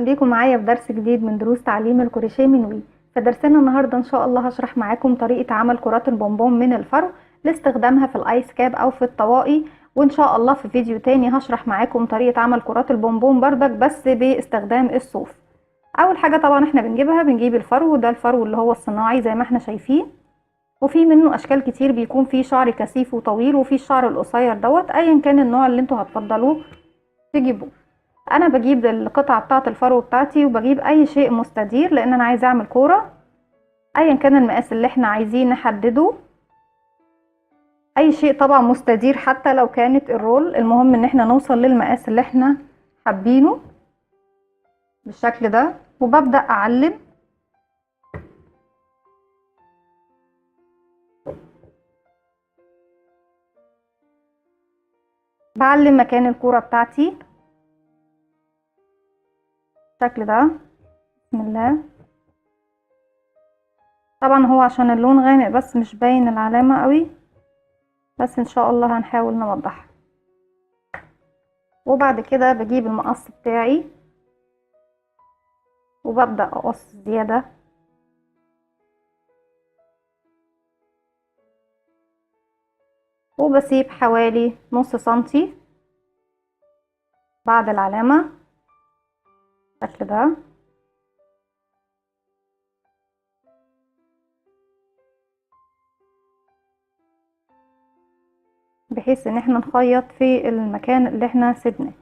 بيكم معايا في درس جديد من دروس تعليم الكروشيه من وي. في درسنا النهارده ان شاء الله هشرح معاكم طريقه عمل كرات البونبون من الفرو لاستخدامها في الايس كاب او في الطواقي. وان شاء الله في فيديو تاني هشرح معاكم طريقه عمل كرات البونبون بردك بس باستخدام الصوف. اول حاجه طبعا احنا بنجيب الفرو، ده الفرو اللي هو الصناعي زي ما احنا شايفين، وفي منه اشكال كتير، بيكون فيه شعر كثيف وطويل وفيه الشعر القصير دوت، ايا كان النوع اللي انتوا هتفضلوه تجيبوه. انا بجيب القطعه بتاعه الفرو بتاعتي وبجيب اي شيء مستدير لان انا عايزه اعمل كوره ايا كان المقاس اللي احنا عايزين نحدده. اي شيء طبعا مستدير حتى لو كانت الرول، المهم ان احنا نوصل للمقاس اللي احنا حابينه بالشكل ده. وببدأ اعلم بعلم مكان الكوره بتاعتي بالشكل ده. بسم الله. طبعا هو عشان اللون غامق بس مش باين العلامه قوي، بس ان شاء الله هنحاول نوضحها. وبعد كده بجيب المقص بتاعي وببدأ اقص زياده وبسيب حوالي نص سنتي بعد العلامة بالشكل ده. بحيث ان احنا نخيط في المكان اللي احنا سيبناه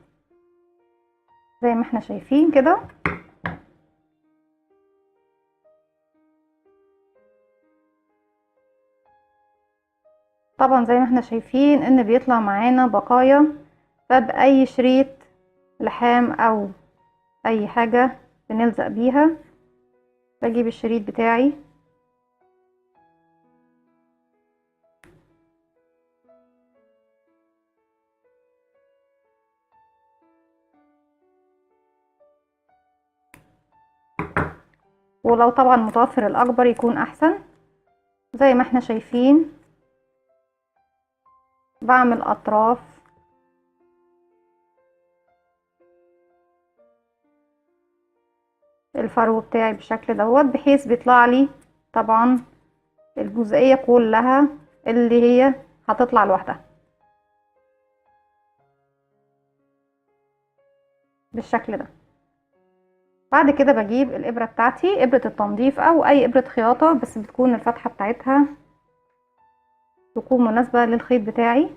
زي ما احنا شايفين كده. طبعا زي ما احنا شايفين ان بيطلع معانا بقايا، فبأي شريط لحام او اي حاجة بنلزق بيها بجيب الشريط بتاعي ولو طبعا متوفر الاكبر يكون احسن. زي ما احنا شايفين بعمل اطراف الفرو بتاعي بالشكل دوت، بحيث بيطلع لي طبعا الجزئية كلها اللي هي هتطلع لوحدها بالشكل ده. بعد كده بجيب الابرة بتاعتي، ابرة التنظيف او اي ابرة خياطة، بس بتكون الفتحة بتاعتها تكون مناسبة للخيط بتاعي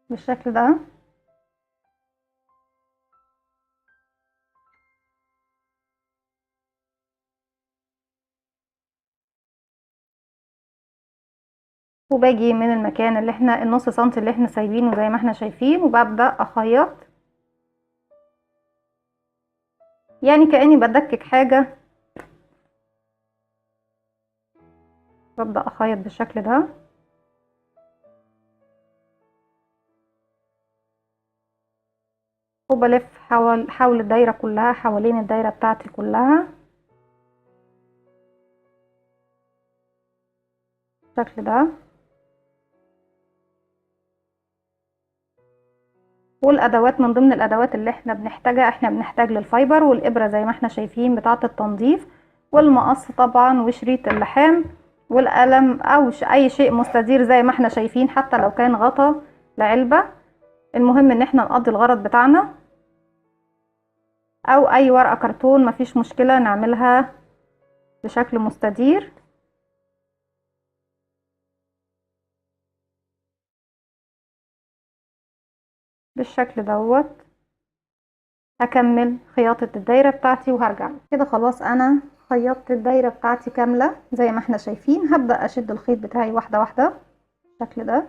بالشكل ده. وباجي من المكان اللي احنا النص سنتي اللي احنا سايبينه زي ما احنا شايفين، وببدأ اخيط يعني كأني بدكك حاجة. ببدأ اخيط بالشكل ده وبلف حول الدايرة كلها، حوالين الدايرة بتاعتي كلها بالشكل ده. والادوات من ضمن الادوات اللي احنا بنحتاجها، احنا بنحتاج للفايبر والابره زي ما احنا شايفين بتاعه التنظيف، والمقص طبعا، وشريط اللحام، والقلم او اي شيء مستدير زي ما احنا شايفين، حتى لو كان غطا لعلبه. المهم ان احنا نقضي الغرض بتاعنا، او اي ورقه كرتون مفيش مشكله نعملها بشكل مستدير بالشكل دوت. هكمل خياطة الدايرة بتاعتي وهرجع كده. خلاص انا خيطت الدايرة بتاعتي كاملة زي ما احنا شايفين. هبدأ اشد الخيط بتاعي واحدة واحدة بالشكل ده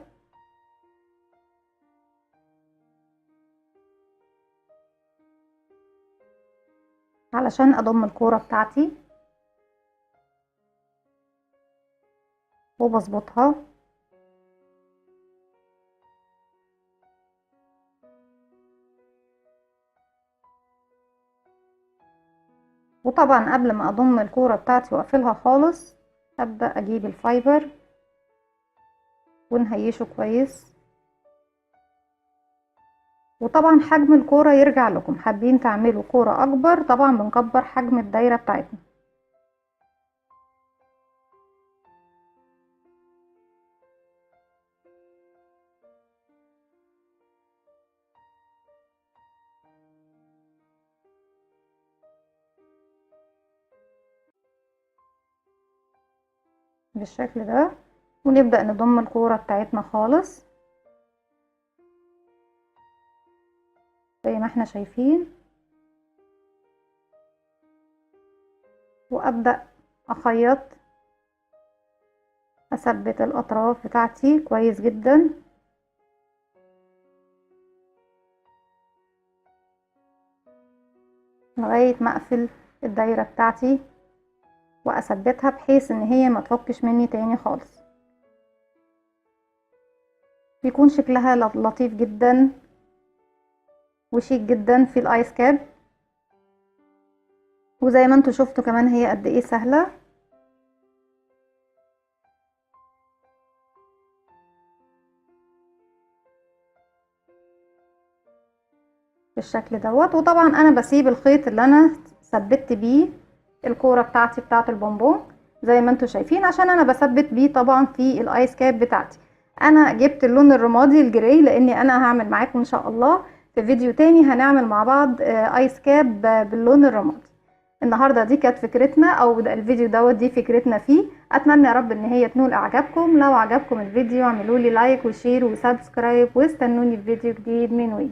علشان اضم الكورة بتاعتي وبظبطها وطبعا قبل ما اضم الكورة بتاعتي واقفلها خالص ابدأ اجيب الفايبر ونهيشه كويس. وطبعا حجم الكورة يرجع لكم، حابين تعملوا كورة اكبر طبعا بنكبر حجم الدايرة بتاعتنا. بالشكل ده، ونبدأ نضم الكورة بتاعتنا خالص زي ما احنا شايفين، وأبدأ أخيط أثبت الأطراف بتاعتي كويس جدا لغاية ما أقفل الدايرة بتاعتي وأثبتها بحيث إن هي ما تفكش مني تاني خالص. بيكون شكلها لطيف جدا وشيك جدا في الايس كاب، وزي ما انتوا شفتوا كمان هي قد ايه سهلة. بالشكل دوت. وطبعا انا بسيب الخيط اللي انا ثبت بيه الكورة بتاعتي بتاعة البونبون زي ما انتوا شايفين، عشان انا بثبت بيه طبعا في الايس كاب بتاعتي. انا جبت اللون الرمادي الجراي لاني انا هعمل معاكم ان شاء الله في فيديو تاني هنعمل مع بعض ايس كاب باللون الرمادي. النهارده دي كانت فكرتنا، او الفيديو دوت دي فكرتنا فيه. اتمنى يا رب ان هي تنول اعجابكم. لو عجبكم الفيديو اعملوا لي لايك وشير وسبسكرايب، واستنوني في فيديو جديد من وي.